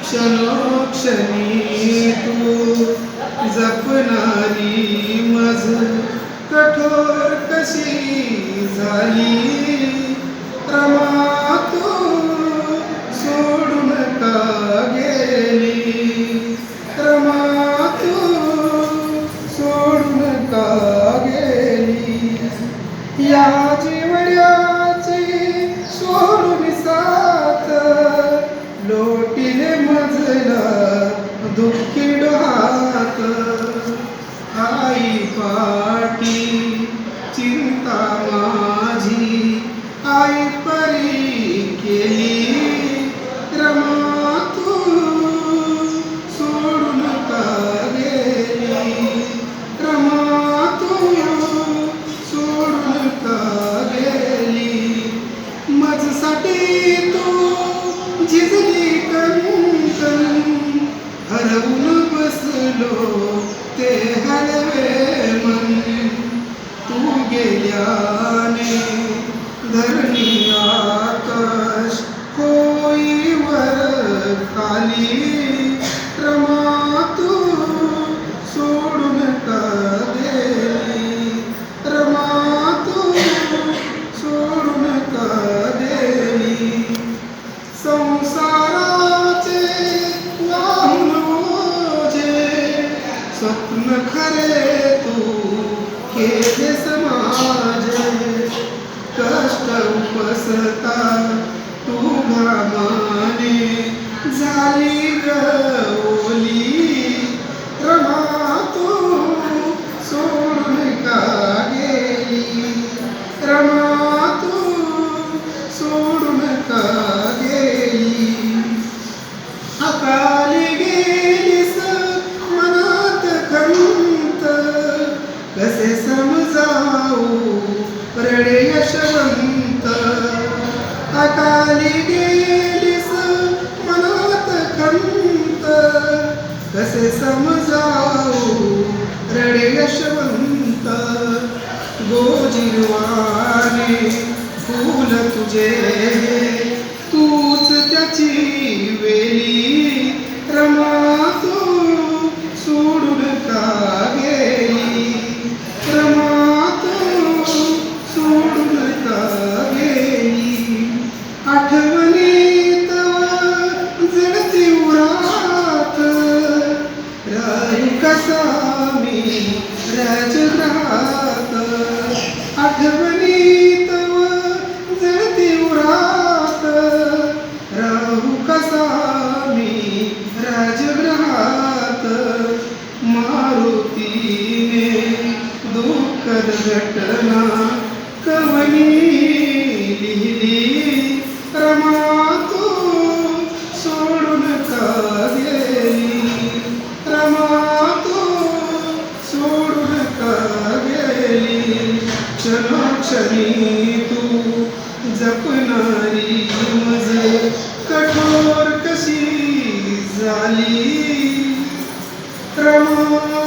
क्षणोक्षणी तू जपणारी मज कठोर कशी झाली रमा तू सोडून का गेली रमा तू सोडून का गेली या जीवनाची सोडून साथ लोटीले मजला दुःखी डोहात आई पाटी चिंता माझी आई परी केली रमा तू सोडून का गेली रमा तू सोडून का गेली माझ्यासाठी तू झिजली कंकण हरवून बसलो ते हलवे मन तू गेल्याने धरणी आकाश होई वर खाली रमा तू सोडून का गेली रमा तू सोडून का गेली संसाराचे वाहून ओझे स्वप्न खरे तू केले समाज कष्ट उपसता तू घामाने झाली गवली रमा तू सोडून का गेली रमा तू सोडून का गेली अकाली गेलीस मनात खंत कसे समजावू रडे यशवंत अकाली गेलीस मनात खंत कसे समजावू रडे यशवंत गोजिरवाने फूल तुझे तूच त्याची वेली रमा तू सोडून का गेली रमा तू सोडून का गेली आठवणीत जळती उरात राही कसा मी राजगृहात आठवणीत जळती उरात राहू कसा मी राजगृहात मारुतीने दुःखद घटना कवनी लिहिली रमा तू सोडून का गेली रमा तू सोडून का गेली क्षणोक्षणी तू जपणारी मज कठोर कशी झाली रमा